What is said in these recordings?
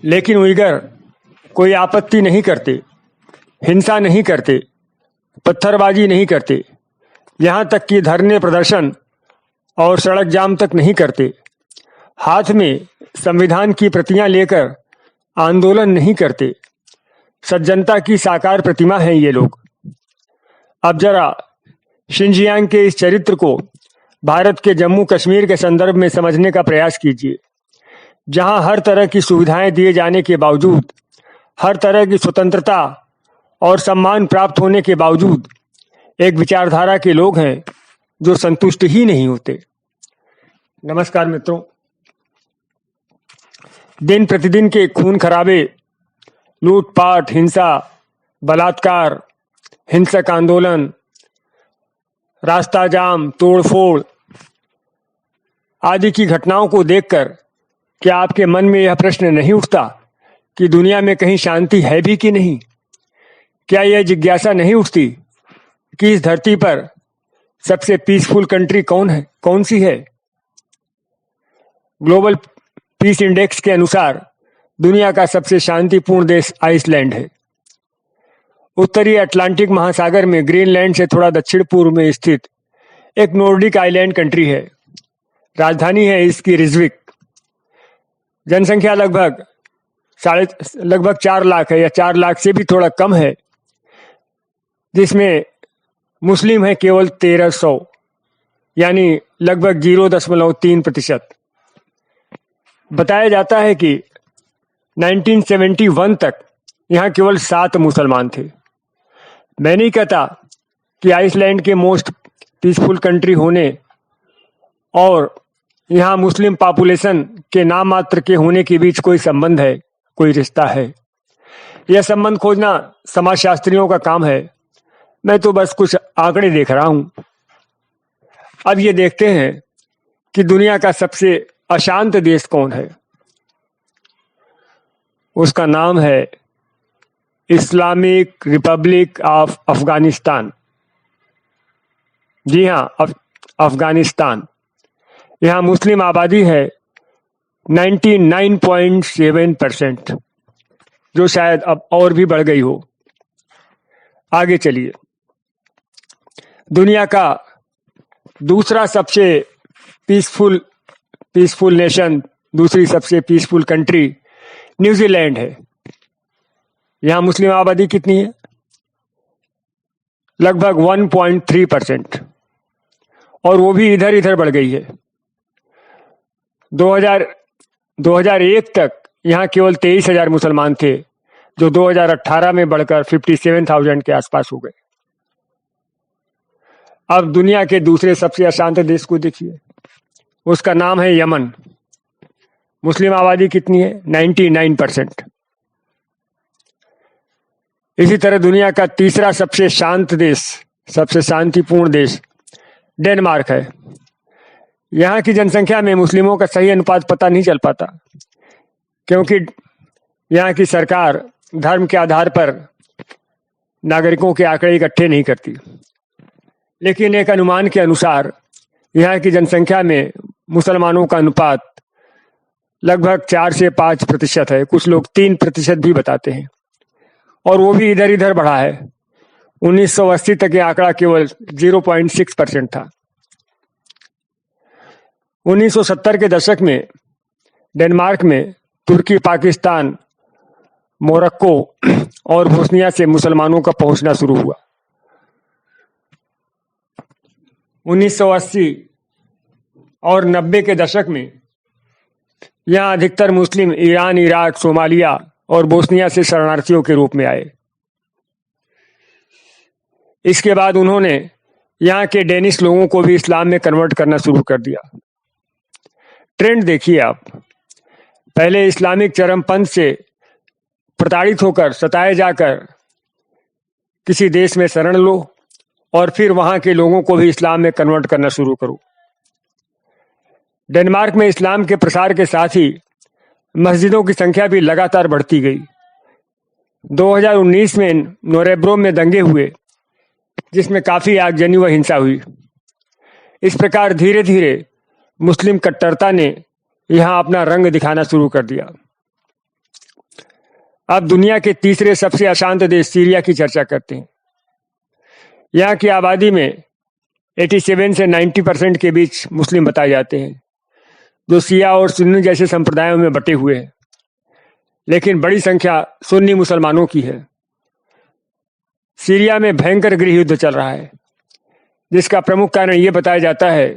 लेकिन उइगर कोई आपत्ति नहीं करते, हिंसा नहीं करते, पत्थरबाजी नहीं करते, यहाँ तक कि धरने प्रदर्शन और सड़क जाम तक नहीं करते, हाथ में संविधान की प्रतियां लेकर आंदोलन नहीं करते। सज्जनता की साकार प्रतिमा हैं ये लोग। अब जरा शिनजियांग के इस चरित्र को भारत के जम्मू कश्मीर के संदर्भ में समझने का प्रयास कीजिए, जहां हर तरह की सुविधाएं दिए जाने के बावजूद, हर तरह की स्वतंत्रता और सम्मान प्राप्त होने के बावजूद एक विचारधारा के लोग हैं जो संतुष्ट ही नहीं होते। नमस्कार मित्रों, दिन प्रतिदिन के खून खराबे, लूटपाट, हिंसा, बलात्कार, हिंसक आंदोलन, रास्ता जाम, तोड़फोड़ आदि की घटनाओं को देखकर क्या आपके मन में यह प्रश्न नहीं उठता कि दुनिया में कहीं शांति है भी कि नहीं? क्या यह जिज्ञासा नहीं उठती कि इस धरती पर सबसे पीसफुल कंट्री कौन सी है? ग्लोबल पीस इंडेक्स के अनुसार दुनिया का सबसे शांतिपूर्ण देश आइसलैंड है। उत्तरी अटलांटिक महासागर में ग्रीनलैंड से थोड़ा दक्षिण पूर्व में स्थित एक नॉर्डिक आइलैंड कंट्री है। राजधानी है इसकी रिजविक। जनसंख्या लगभग 4 लाख है या 4 लाख से भी थोड़ा कम है, जिसमें मुस्लिम है केवल 1300, यानी लगभग 0.3%। बताया जाता है कि 1971 तक यहाँ केवल 7 मुसलमान थे। मैं नहीं कहता कि आइसलैंड के मोस्ट पीसफुल कंट्री होने और यहाँ मुस्लिम पॉपुलेशन के नाम मात्र के होने के बीच कोई संबंध है, कोई रिश्ता है। यह संबंध खोजना समाजशास्त्रियों का काम है। मैं तो बस कुछ आंकड़े देख रहा हूं। अब ये देखते हैं कि दुनिया का सबसे अशांत देश कौन है। उसका नाम है इस्लामिक रिपब्लिक ऑफ अफगानिस्तान। जी हाँ, अफगानिस्तान। यहाँ मुस्लिम आबादी है 99.7%, जो शायद अब और भी बढ़ गई हो। आगे चलिए। दुनिया का दूसरा सबसे पीसफुल नेशन, दूसरी सबसे पीसफुल कंट्री न्यूजीलैंड है। यहाँ मुस्लिम आबादी कितनी है? लगभग 1.3%, और वो भी इधर इधर बढ़ गई है। 2001 तक यहाँ केवल 23,000 मुसलमान थे, जो 2018 में बढ़कर 57,000 के आसपास हो गए। अब दुनिया के दूसरे सबसे अशांत देश को देखिए। उसका नाम है यमन। मुस्लिम आबादी कितनी है? 99%। इसी तरह दुनिया का तीसरा सबसे शांत देश, सबसे शांतिपूर्ण देश डेनमार्क है। यहाँ की जनसंख्या में मुस्लिमों का सही अनुपात पता नहीं चल पाता, क्योंकि यहाँ की सरकार धर्म के आधार पर नागरिकों के आंकड़े इकट्ठे नहीं करती। लेकिन एक अनुमान के अनुसार यहाँ की जनसंख्या में मुसलमानों का अनुपात लगभग 4 से 5% है। कुछ लोग 3% भी बताते हैं, और वो भी इधर इधर बढ़ा है। 1980 तक ये आंकड़ा केवल 0.6% था। 1970 के दशक में डेनमार्क में तुर्की, पाकिस्तान, मोरक्को और बोस्निया से मुसलमानों का पहुंचना शुरू हुआ। 1980 और 90 के दशक में यहाँ अधिकतर मुस्लिम ईरान, इराक, सोमालिया और बोस्निया से शरणार्थियों के रूप में आए। इसके बाद उन्होंने यहाँ के डेनिश लोगों को भी इस्लाम में कन्वर्ट करना शुरू कर दिया। ट्रेंड देखिए आप। पहले इस्लामिक चरमपंथ से प्रताड़ित होकर, सताए जाकर किसी देश में शरण लो, और फिर वहां के लोगों को भी इस्लाम में कन्वर्ट करना शुरू करो। डेनमार्क में इस्लाम के प्रसार के साथ ही मस्जिदों की संख्या भी लगातार बढ़ती गई। 2019 में नोरेब्रो में दंगे हुए, जिसमें काफी आगजनी व हिंसा हुई। इस प्रकार धीरे धीरे मुस्लिम कट्टरता ने यहाँ अपना रंग दिखाना शुरू कर दिया। अब दुनिया के तीसरे सबसे अशांत देश सीरिया की चर्चा करते हैं। यहाँ की आबादी में 87 से 90% के बीच मुस्लिम बताए जाते हैं, जो शिया और सुन्नी जैसे संप्रदायों में बटे हुए हैं, लेकिन बड़ी संख्या सुन्नी मुसलमानों की है। सीरिया में भयंकर गृह युद्ध चल रहा है, जिसका प्रमुख कारण यह बताया जाता है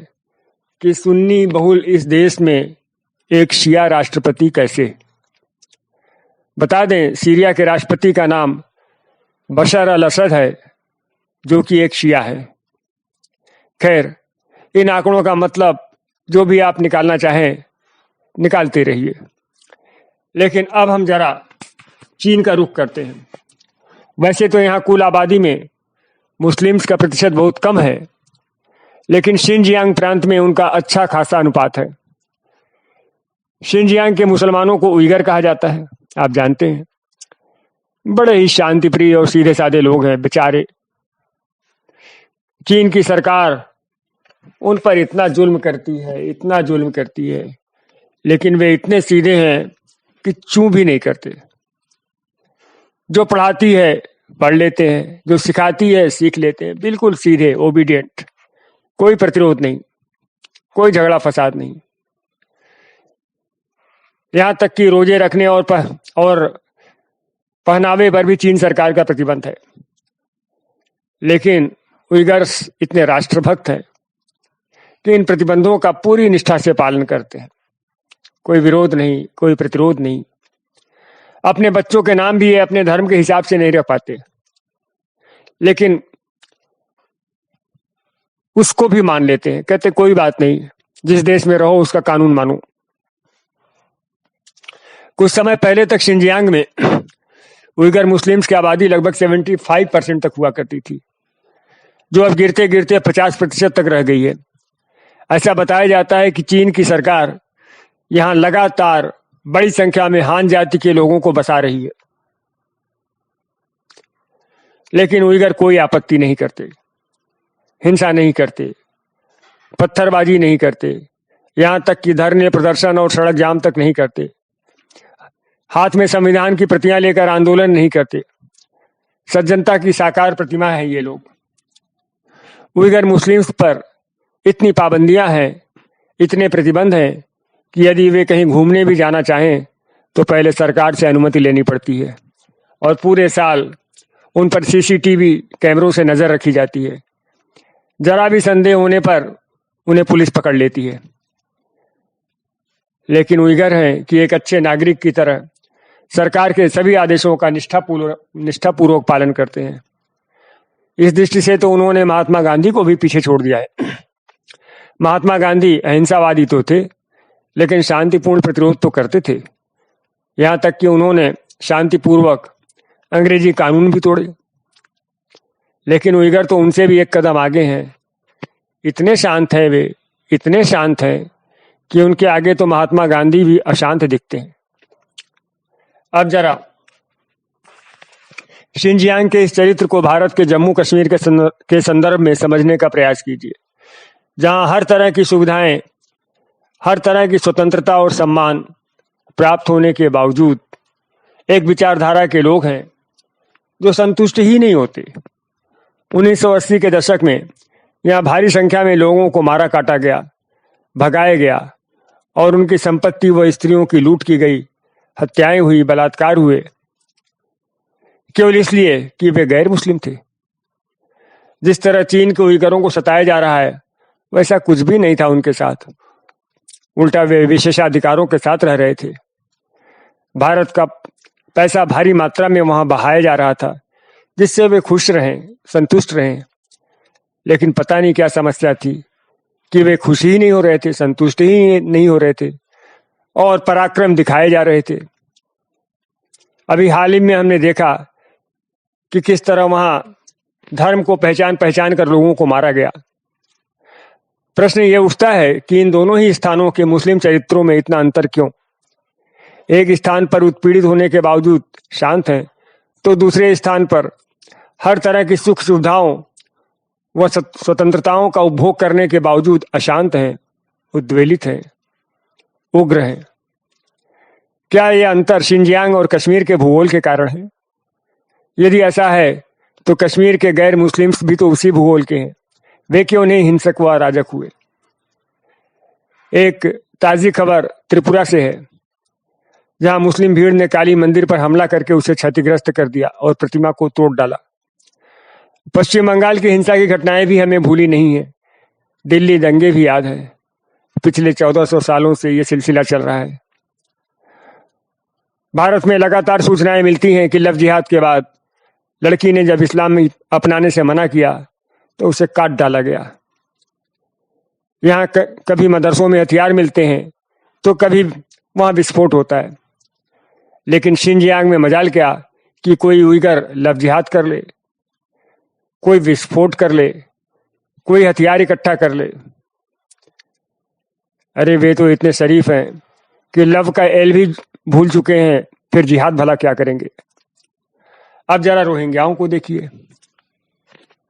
कि सुन्नी बहुल इस देश में एक शिया राष्ट्रपति कैसे। बता दें, सीरिया के राष्ट्रपति का नाम बशर अल असद है, जो कि एक शिया है। खैर, इन आंकड़ों का मतलब जो भी आप निकालना चाहें निकालते रहिए, लेकिन अब हम जरा चीन का रुख करते हैं। वैसे तो यहाँ कुल आबादी में मुस्लिम्स का प्रतिशत बहुत कम है, लेकिन शिनजियांग प्रांत में उनका अच्छा खासा अनुपात है। शिनजियांग के मुसलमानों को उइगर कहा जाता है, आप जानते हैं। बड़े ही शांतिप्रिय और सीधे साधे लोग हैं बेचारे। चीन की सरकार उन पर इतना जुल्म करती है, लेकिन वे इतने सीधे हैं कि चूं भी नहीं करते। जो पढ़ाती है पढ़ लेते हैं, जो सिखाती है सीख लेते हैं, बिल्कुल सीधे ओबीडियंट, कोई प्रतिरोध नहीं, कोई झगड़ा फसाद नहीं। यहां तक कि रोजे रखने और पहनावे पर भी चीन सरकार का प्रतिबंध है। लेकिन उइगर्स इतने राष्ट्रभक्त हैं कि इन प्रतिबंधों का पूरी निष्ठा से पालन करते हैं। कोई विरोध नहीं, कोई प्रतिरोध नहीं। अपने बच्चों के नाम भी अपने धर्म के हिसाब से नहीं रख पाते, लेकिन उसको भी मान लेते हैं। कहते कोई बात नहीं, जिस देश में रहो उसका कानून मानो। कुछ समय पहले तक शिनजियांग में उइगर मुस्लिम्स की आबादी लगभग 75% तक हुआ करती थी, जो अब गिरते गिरते 50% तक रह गई है। ऐसा बताया जाता है कि चीन की सरकार यहां लगातार बड़ी संख्या में हान जाति के लोगों को बसा रही है, लेकिन उइगर कोई आपत्ति नहीं करते, हिंसा नहीं करते, पत्थरबाजी नहीं करते, यहां तक कि धरने प्रदर्शन और सड़क जाम तक नहीं करते, हाथ में संविधान की प्रतियां लेकर आंदोलन नहीं करते। सज्जनता की साकार प्रतिमा है ये लोग। उइगर मुस्लिम्स पर इतनी पाबंदियां हैं, इतने प्रतिबंध हैं कि यदि वे कहीं घूमने भी जाना चाहें तो पहले सरकार से अनुमति लेनी पड़ती है, और पूरे साल उन पर सीसीटीवी कैमरों से नजर रखी जाती है। जरा भी संदेह होने पर उन्हें पुलिस पकड़ लेती है। लेकिन उइगर हैं कि एक अच्छे नागरिक की तरह सरकार के सभी आदेशों का निष्ठापूर्वक पालन करते हैं। इस दृष्टि से तो उन्होंने महात्मा गांधी को भी पीछे छोड़ दिया है। महात्मा गांधी अहिंसावादी तो थे, लेकिन शांतिपूर्ण प्रतिरोध तो करते थे। यहां तक कि उन्होंने शांतिपूर्वक अंग्रेजी कानून भी तोड़े। लेकिन उइगर तो उनसे भी एक कदम आगे हैं। इतने शांत है वे, इतने शांत हैं कि उनके आगे तो महात्मा गांधी भी अशांत दिखते हैं। अब जरा शिनजियांग के इस चरित्र को भारत के जम्मू कश्मीर के संदर्भ में समझने का प्रयास कीजिए, जहां हर तरह की सुविधाएं, हर तरह की स्वतंत्रता और सम्मान प्राप्त होने के बावजूद एक विचारधारा के लोग हैं जो संतुष्ट ही नहीं होते। 1980 के दशक में यहाँ भारी संख्या में लोगों को मारा काटा गया, भगाया गया और उनकी संपत्ति व स्त्रियों की लूट की गई, हत्याएं हुई, बलात्कार हुए, केवल इसलिए कि वे गैर मुस्लिम थे। जिस तरह चीन के उइगरों को सताया जा रहा है, वैसा कुछ भी नहीं था उनके साथ। उल्टा वे विशेषाधिकारों के साथ रह रहे थे। भारत का पैसा भारी मात्रा में वहां बहाया जा रहा था, जिससे वे खुश रहें, संतुष्ट रहें। लेकिन पता नहीं क्या समस्या थी कि वे खुश ही नहीं हो रहे थे, संतुष्ट ही नहीं हो रहे थे और पराक्रम दिखाए जा रहे थे। अभी हाल ही में हमने देखा कि किस तरह वहां धर्म को पहचान कर लोगों को मारा गया। प्रश्न ये उठता है कि इन दोनों ही स्थानों के मुस्लिम चरित्रों में इतना अंतर क्यों? एक स्थान पर उत्पीड़ित होने के बावजूद शांत हैं, तो दूसरे स्थान पर हर तरह की सुख सुविधाओं व स्वतंत्रताओं का उपभोग करने के बावजूद अशांत हैं, उद्वेलित हैं, उग्र हैं। क्या ये अंतर शिनजियांग और कश्मीर के भूगोल के कारण है? यदि ऐसा है तो कश्मीर के गैर मुस्लिम्स भी तो उसी भूगोल के हैं, वे क्यों नहीं हिंसक व अराजक हुए? एक ताज़ी खबर त्रिपुरा से है, जहां मुस्लिम भीड़ ने काली मंदिर पर हमला करके उसे क्षतिग्रस्त कर दिया और प्रतिमा को तोड़ डाला। पश्चिम बंगाल की हिंसा की घटनाएं भी हमें भूली नहीं है। दिल्ली दंगे भी याद है। पिछले 1400 सालों से यह सिलसिला चल रहा है। भारत में लगातार सूचनाएं मिलती हैं कि लव जिहाद के बाद लड़की ने जब इस्लाम अपनाने से मना किया तो उसे काट डाला गया। यहाँ कभी मदरसों में हथियार मिलते हैं तो कभी वहां विस्फोट होता है। लेकिन शिनजियांग में मजाल क्या कि कोई उइगर लव जिहाद कर ले, कोई विस्फोट कर ले, कोई हथियार इकट्ठा कर ले। अरे वे तो इतने शरीफ हैं कि लव का एल भी भूल चुके हैं, फिर जिहाद भला क्या करेंगे? अब जरा रोहिंग्याओं को देखिए।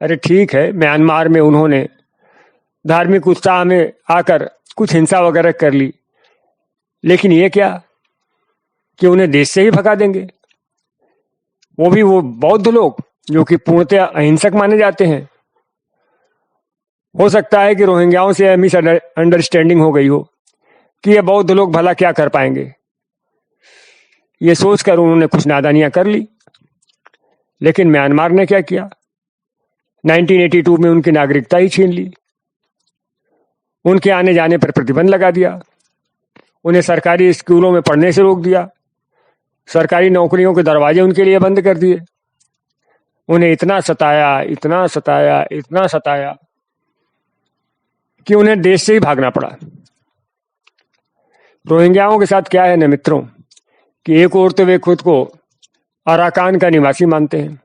अरे ठीक है, म्यांमार में उन्होंने धार्मिक उत्साह में आकर कुछ हिंसा वगैरह कर ली, लेकिन ये क्या कि उन्हें देश से ही भगा देंगे? वो बौद्ध लोग जो कि पूर्णतः अहिंसक माने जाते हैं। हो सकता है कि रोहिंग्याओं से मिस अंडरस्टैंडिंग हो गई हो कि ये बौद्ध लोग भला क्या कर पाएंगे। ये सोचकर उन्होंने कुछ नादानियां कर ली। लेकिन म्यांमार ने क्या किया? 1982 में उनकी नागरिकता ही छीन ली, उनके आने जाने पर प्रतिबंध लगा दिया, उन्हें सरकारी स्कूलों में पढ़ने से रोक दिया, सरकारी नौकरियों के दरवाजे उनके लिए बंद कर दिए। उन्हें इतना सताया, इतना सताया, इतना सताया कि उन्हें देश से ही भागना पड़ा। रोहिंग्याओं के साथ क्या है न मित्रों कि एक ओर तो वे खुद को अराकान का निवासी मानते हैं,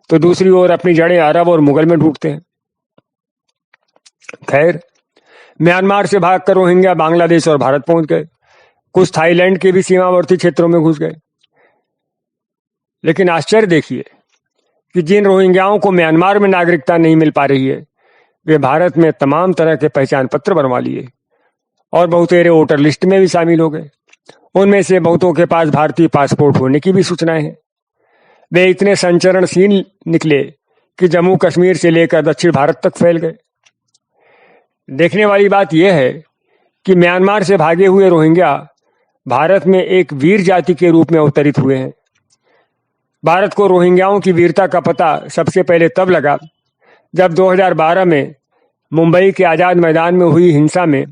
तो दूसरी ओर अपनी जड़ें अरब और मुगल में ढूंढते हैं। खैर, म्यांमार से भागकर रोहिंग्या बांग्लादेश और भारत पहुंच गए, कुछ थाईलैंड के भी सीमावर्ती क्षेत्रों में घुस गए। लेकिन आश्चर्य देखिए कि जिन रोहिंग्याओं को म्यांमार में नागरिकता नहीं मिल पा रही है, वे भारत में तमाम तरह के पहचान पत्र बनवा लिए और बहुतेरे वोटर लिस्ट में भी शामिल हो गए। उनमें से बहुतों के पास भारतीय पासपोर्ट होने की भी सूचनाएं हैं। वे इतने संचरणशील निकले कि जम्मू कश्मीर से लेकर दक्षिण भारत तक फैल गए। देखने वाली बात यह है कि म्यांमार से भागे हुए रोहिंग्या भारत में एक वीर जाति के रूप में अवतरित हुए हैं। भारत को रोहिंग्याओं की वीरता का पता सबसे पहले तब लगा जब 2012 में मुंबई के आजाद मैदान में हुई हिंसा में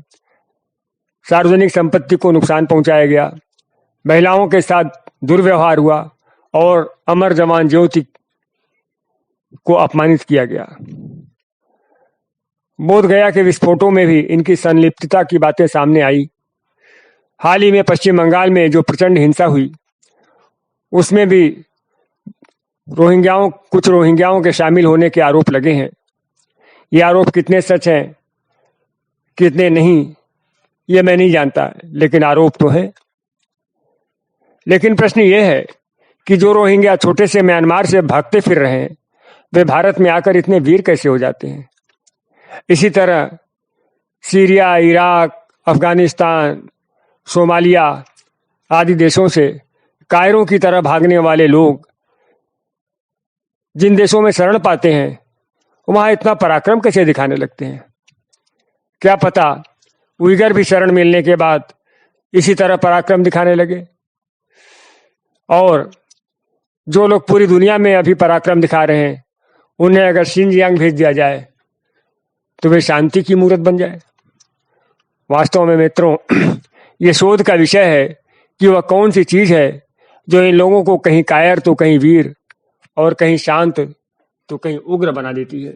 सार्वजनिक संपत्ति को नुकसान पहुंचाया गया, महिलाओं के साथ दुर्व्यवहार हुआ और अमर जवान ज्योति को अपमानित किया गया। बोधगया के विस्फोटों में भी इनकी संलिप्तता की बातें सामने आई। हाल ही में पश्चिम बंगाल में जो प्रचंड हिंसा हुई, उसमें भी कुछ रोहिंग्याओं के शामिल होने के आरोप लगे हैं। ये आरोप कितने सच हैं, कितने नहीं, ये मैं नहीं जानता, लेकिन आरोप तो है। लेकिन प्रश्न ये है कि जो रोहिंग्या छोटे से म्यांमार से भागते फिर रहे हैं, वे भारत में आकर इतने वीर कैसे हो जाते हैं? इसी तरह सीरिया, इराक, अफगानिस्तान, सोमालिया आदि देशों से कायरों की तरह भागने वाले लोग जिन देशों में शरण पाते हैं, वहां इतना पराक्रम कैसे दिखाने लगते हैं? क्या पता उइगर भी शरण मिलने के बाद इसी तरह पराक्रम दिखाने लगे। और जो लोग पूरी दुनिया में अभी पराक्रम दिखा रहे हैं, उन्हें अगर शिनजियांग भेज दिया जाए तो वे शांति की मूर्त बन जाए। वास्तव में मित्रों, ये शोध का विषय है कि वह कौन सी चीज है जो इन लोगों को कहीं कायर तो कहीं वीर और कहीं शांत तो कहीं उग्र बना देती है।